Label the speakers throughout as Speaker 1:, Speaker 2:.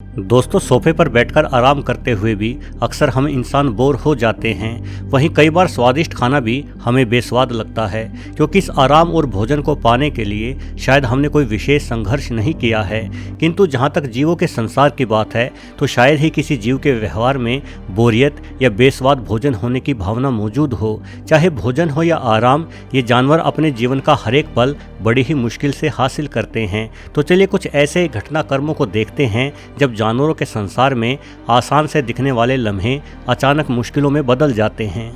Speaker 1: दोस्तों, सोफे पर बैठकर आराम करते हुए भी अक्सर हम इंसान बोर हो जाते हैं। वहीं कई बार स्वादिष्ट खाना भी हमें बेस्वाद लगता है, क्योंकि इस आराम और भोजन को पाने के लिए शायद हमने कोई विशेष संघर्ष नहीं किया है। किंतु जहाँ तक जीवों के संसार की बात है, तो शायद ही किसी जीव के व्यवहार में बोरियत या बेस्वाद भोजन होने की भावना मौजूद हो। चाहे भोजन हो या आराम, ये जानवर अपने जीवन का हर एक पल बड़ी ही मुश्किल से हासिल करते हैं। तो चलिए कुछ ऐसे घटनाक्रमों को देखते हैं जब जानवरों के संसार में आसान से दिखने वाले लम्हे अचानक मुश्किलों में बदल जाते हैं।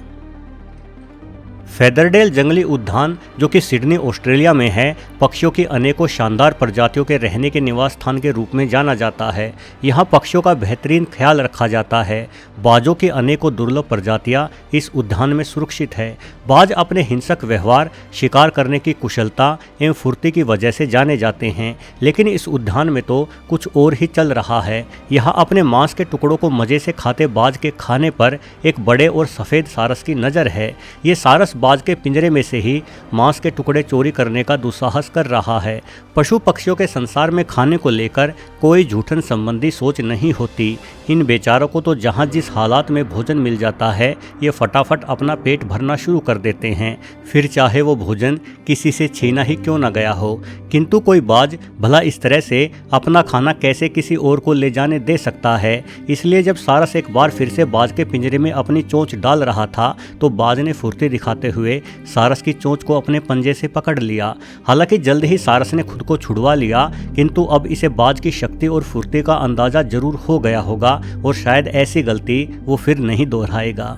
Speaker 1: फेदरडेल जंगली उद्यान, जो कि सिडनी ऑस्ट्रेलिया में है, पक्षियों की अनेकों शानदार प्रजातियों के रहने के निवास स्थान के रूप में जाना जाता है। यहाँ पक्षियों का बेहतरीन ख्याल रखा जाता है। बाजों की अनेकों दुर्लभ प्रजातियाँ इस उद्यान में सुरक्षित है। बाज अपने हिंसक व्यवहार, शिकार करने की कुशलता एवं फुर्ती की वजह से जाने जाते हैं। लेकिन इस उद्यान में तो कुछ और ही चल रहा है। यहाँ अपने मांस के टुकड़ों को मज़े से खाते बाज के खाने पर एक बड़े और सफ़ेद सारस की नज़र है। ये सारस बाज के पिंजरे में से ही मांस के टुकड़े चोरी करने का दुस्साहस कर रहा है। पशु पक्षियों के संसार में खाने को लेकर कोई झूठन संबंधी सोच नहीं होती। इन बेचारों को तो जहाँ जिस हालात में भोजन मिल जाता है, ये फटाफट अपना पेट भरना शुरू कर देते हैं, फिर चाहे वो भोजन किसी से छीना ही क्यों न गया हो। किंतु कोई बाज भला इस तरह से अपना खाना कैसे किसी और को ले जाने दे सकता है। इसलिए जब सारस एक बार फिर से बाज के पिंजरे में अपनी चोंच डाल रहा था, तो बाज ने फुर्ती दिखाते हुए सारस की चोंच को अपने पंजे से पकड़ लिया। हालांकि जल्द ही सारस ने खुद को छुड़वा लिया, किंतु अब इसे बाज की शक्ति और फुर्ती का अंदाजा जरूर हो गया होगा और शायद ऐसी गलती वो फिर नहीं दोहराएगा।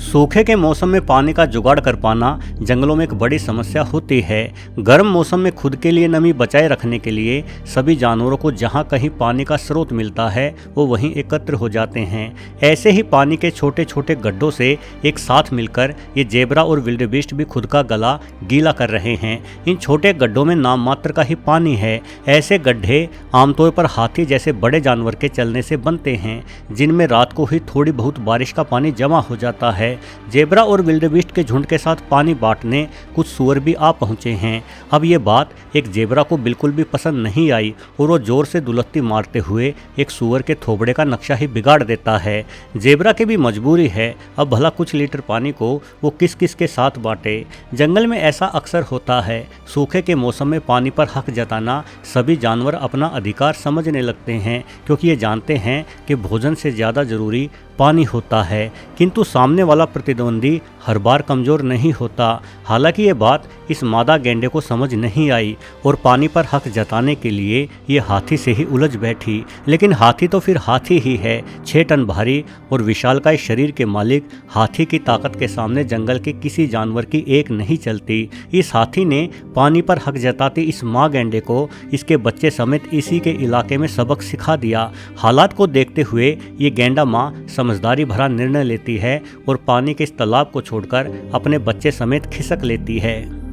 Speaker 1: सूखे के मौसम में पानी का जुगाड़ कर पाना जंगलों में एक बड़ी समस्या होती है। गर्म मौसम में खुद के लिए नमी बचाए रखने के लिए सभी जानवरों को जहां कहीं पानी का स्रोत मिलता है, वो वहीं एकत्र हो जाते हैं। ऐसे ही पानी के छोटे छोटे गड्ढों से एक साथ मिलकर ये जेब्रा और विल्डेबीस्ट भी खुद का गला गीला कर रहे हैं। इन छोटे गड्ढों में नाम मात्र का ही पानी है। ऐसे गड्ढे आमतौर पर हाथी जैसे बड़े जानवर के चलने से बनते हैं, जिनमें रात को ही थोड़ी बहुत बारिश का पानी जमा हो जाता है। जेब्रा और विल्डेबीस्ट के झुंड के साथ पानी बांटने कुछ सूअर भी आ पहुंचे हैं। अब ये बात एक जेब्रा को बिल्कुल भी पसंद नहीं आई और वो जोर से दुलत्ती मारते हुए एक सूअर के थोबड़े का नक्शा ही बिगाड़ देता है। जेब्रा की भी मजबूरी है, अब भला कुछ लीटर पानी को वो किस किस के साथ बांटे। जंगल में ऐसा अक्सर होता है। सूखे के मौसम में पानी पर हक जताना सभी जानवर अपना अधिकार समझने लगते हैं, क्योंकि ये जानते हैं कि भोजन से ज़्यादा जरूरी पानी होता है। किंतु सामने वाला प्रतिद्वंदी हर बार कमज़ोर नहीं होता। हालांकि ये बात इस मादा गैंडे को समझ नहीं आई और पानी पर हक जताने के लिए ये हाथी से ही उलझ बैठी। लेकिन हाथी तो फिर हाथी ही है। 6 टन भारी और विशालकाय शरीर के मालिक हाथी की ताकत के सामने जंगल के किसी जानवर की एक नहीं चलती। इस हाथी ने पानी पर हक जताते इस माँ गैंडे को इसके बच्चे समेत इसी के इलाके में सबक सिखा दिया। हालात को देखते हुए ये गैंडा माँ समझदारी भरा निर्णय लेती है और पानी के इस तालाब को छोड़कर अपने बच्चे समेत खिसक लेती है।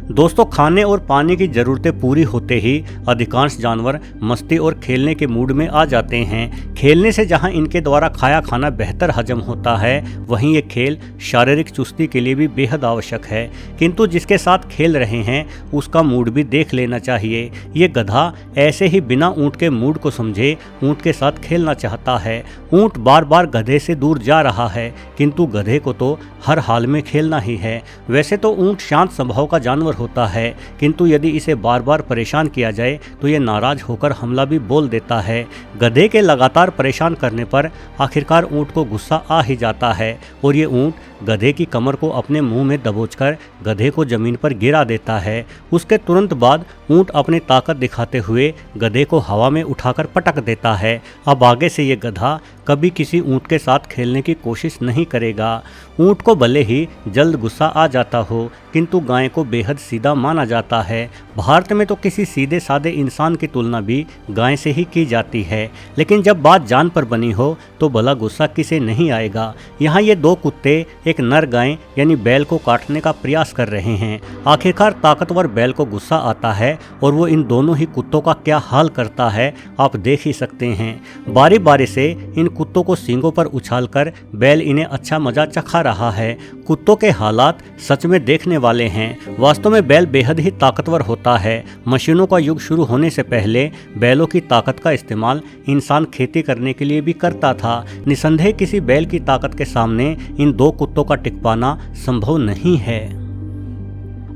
Speaker 1: दोस्तों, खाने और पानी की ज़रूरतें पूरी होते ही अधिकांश जानवर मस्ती और खेलने के मूड में आ जाते हैं। खेलने से जहां इनके द्वारा खाया खाना बेहतर हजम होता है, वहीं ये खेल शारीरिक चुस्ती के लिए भी बेहद आवश्यक है। किंतु जिसके साथ खेल रहे हैं उसका मूड भी देख लेना चाहिए। ये गधा ऐसे ही बिना ऊँट के मूड को समझे ऊँट के साथ खेलना चाहता है। ऊँट बार बार गधे से दूर जा रहा है, किंतु गधे को तो हर हाल में खेलना ही है। वैसे तो ऊँट शांत स्वभाव का जानवर होता है, किंतु यदि इसे बार बार परेशान किया जाए तो ये नाराज होकर हमला भी बोल देता है। गधे के लगातार परेशान करने पर आखिरकार ऊँट को गुस्सा आ ही जाता है और ये ऊँट गधे की कमर को अपने मुंह में दबोचकर गधे को जमीन पर गिरा देता है। उसके तुरंत बाद ऊँट अपनी ताकत दिखाते हुए गधे को हवा में उठाकर पटक देता है। अब आगे से ये गधा कभी किसी ऊँट के साथ खेलने की कोशिश नहीं करेगा। ऊँट को भले ही जल्द गुस्सा आ जाता हो, किंतु गाय को बेहद सीधा माना जाता है। भारत में तो किसी सीधे साधे इंसान की तुलना भी गाय से ही की जाती है, लेकिन जब बात जान पर बनी हो तो भला गुस्सा किसे नहीं आएगा। यहाँ ये 2 कुत्ते एक नर गाय यानी बैल को काटने का प्रयास कर रहे हैं। आखिरकार ताकतवर बैल को गुस्सा आता है और वो इन दोनों ही कुत्तों का क्या हाल करता है आप देख ही सकते हैं। बारी बारी से इन कुत्तों को सींगों पर उछालकर बैल इन्हें अच्छा मजा चखा रहा है। कुत्तों के हालात सच में देखने वाले हैं। वास्तव में बैल बेहद ही ताकतवर होता है। मशीनों का युग शुरू होने से पहले बैलों की ताकत का इस्तेमाल इंसान खेती करने के लिए भी करता था। निसंदेह किसी बैल की ताकत के सामने इन दो कुत्तों का टिक पाना संभव नहीं है।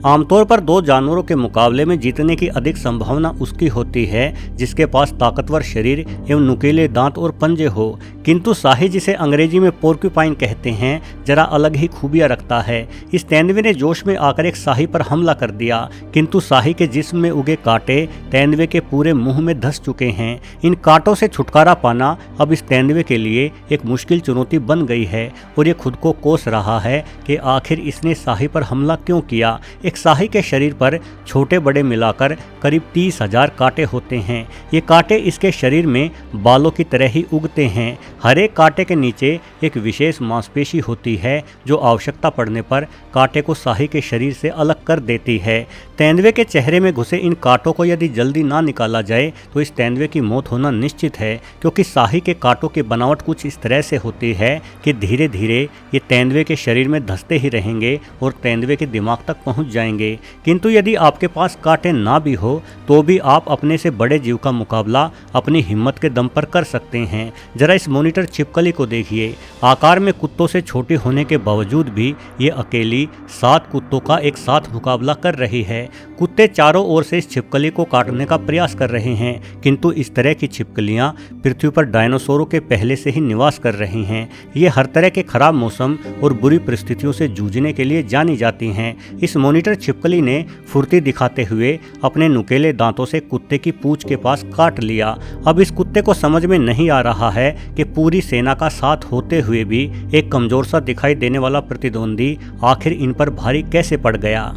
Speaker 1: आमतौर पर दो जानवरों के मुकाबले में जीतने की अधिक संभावना उसकी होती है जिसके पास ताकतवर शरीर एवं नुकीले दांत और पंजे हो, किंतु शाही, जिसे अंग्रेजी में पोर्क्यूपाइन कहते हैं, जरा अलग ही खूबियां रखता है। इस तेंदुए ने जोश में आकर एक शाही पर हमला कर दिया, किंतु शाही के जिस्म में उगे कांटे तेंदुए के पूरे मुंह में धंस चुके हैं। इन कांटों से छुटकारा पाना अब इस तेंदुए के लिए एक मुश्किल चुनौती बन गई है और ये खुद को कोस रहा है कि आखिर इसने शाही पर हमला क्यों किया। एक शाही के शरीर पर छोटे बड़े मिलाकर करीब 30,000 कांटे होते हैं। ये कांटे इसके शरीर में बालों की तरह ही उगते हैं। हर एक कांटे के नीचे एक विशेष मांसपेशी होती है जो आवश्यकता पड़ने पर कांटे को शाही के शरीर से अलग कर देती है। तेंदुए के चेहरे में घुसे इन कांटों को यदि जल्दी ना निकाला जाए तो इस तेंदुए की मौत होना निश्चित है, क्योंकि शाही के कांटों की बनावट कुछ इस तरह से होती है कि धीरे धीरे ये तेंदुए के शरीर में धंसते ही रहेंगे और तेंदुए के दिमाग तक पहुंच जाएंगे। किंतु यदि आपके पास कांटे ना भी हो तो भी आप अपने से बड़े जीव का मुकाबला अपनी हिम्मत के दम पर कर सकते हैं। जरा इस मॉनिटर छिपकली को देखिए। आकार में कुत्तों से छोटी होने के बावजूद भी ये अकेली 7 कुत्तों का एक साथ मुकाबला कर रही है। कुत्ते चारों ओर से इस छिपकली को काटने का प्रयास कर रहे हैं, किंतु इस तरह की छिपकलियां पृथ्वी पर डायनासोरों के पहले से ही निवास कर रही हैं। ये हर तरह के खराब मौसम और बुरी परिस्थितियों से जूझने के लिए जानी जाती हैं। इस मॉनिटर छिपकली ने फुर्ती दिखाते हुए अपने नुकीले दांतों से कुत्ते की पूंछ के पास काट लिया। अब इस कुत्ते को समझ में नहीं आ रहा है कि पूरी सेना का साथ होते हुए भी एक कमजोर सा दिखाई देने वाला प्रतिद्वंदी आखिर इन पर भारी कैसे पड़ गया।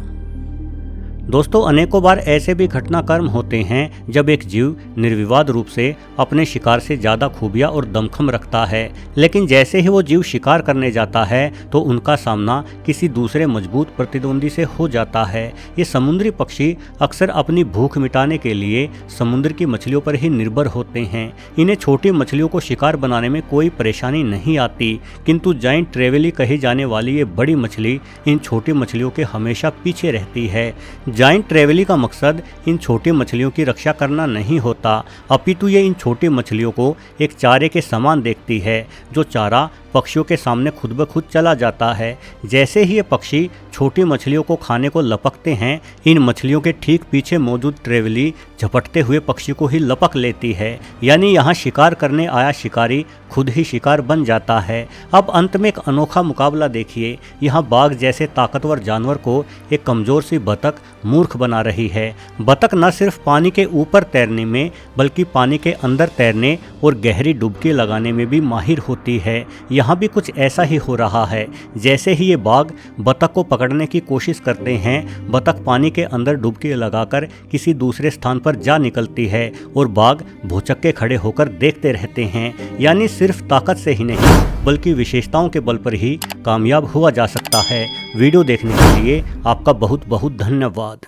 Speaker 1: दोस्तों, अनेकों बार ऐसे भी घटनाक्रम होते हैं जब एक जीव निर्विवाद रूप से अपने शिकार से ज़्यादा खूबियाँ और दमखम रखता है, लेकिन जैसे ही वो जीव शिकार करने जाता है तो उनका सामना किसी दूसरे मजबूत प्रतिद्वंदी से हो जाता है। ये समुद्री पक्षी अक्सर अपनी भूख मिटाने के लिए समुद्र की मछलियों पर ही निर्भर होते हैं। इन्हें छोटी मछलियों को शिकार बनाने में कोई परेशानी नहीं आती, किंतु जाइंट ट्रेवेली कही जाने वाली ये बड़ी मछली इन छोटी मछलियों के हमेशा पीछे रहती है। जाइंट ट्रेवेली का मकसद इन छोटी मछलियों की रक्षा करना नहीं होता, अपितु ये इन छोटी मछलियों को एक चारे के समान देखती है, जो चारा पक्षियों के सामने खुद ब खुद चला जाता है। जैसे ही ये पक्षी छोटी मछलियों को खाने को लपकते हैं, इन मछलियों के ठीक पीछे मौजूद ट्रेवेली झपटते हुए पक्षी को ही लपक लेती है, यानी यहाँ शिकार करने आया शिकारी खुद ही शिकार बन जाता है। अब अंत में एक अनोखा मुकाबला देखिए। यहाँ बाघ जैसे ताकतवर जानवर को एक कमज़ोर सी बतख मूर्ख बना रही है। बतख न सिर्फ पानी के ऊपर तैरने में बल्कि पानी के अंदर तैरने और गहरी डुबकी लगाने में भी माहिर होती है। यहाँ भी कुछ ऐसा ही हो रहा है। जैसे ही ये बाघ बतख को पकड़ने की कोशिश करते हैं, बतख पानी के अंदर डुबकी लगाकर किसी दूसरे स्थान पर जा निकलती है और बाघ भौचक्के खड़े होकर देखते रहते हैं। यानी सिर्फ ताकत से ही नहीं बल्कि विशेषताओं के बल पर ही कामयाब हुआ जा सकता है। वीडियो देखने के लिए आपका बहुत बहुत धन्यवाद।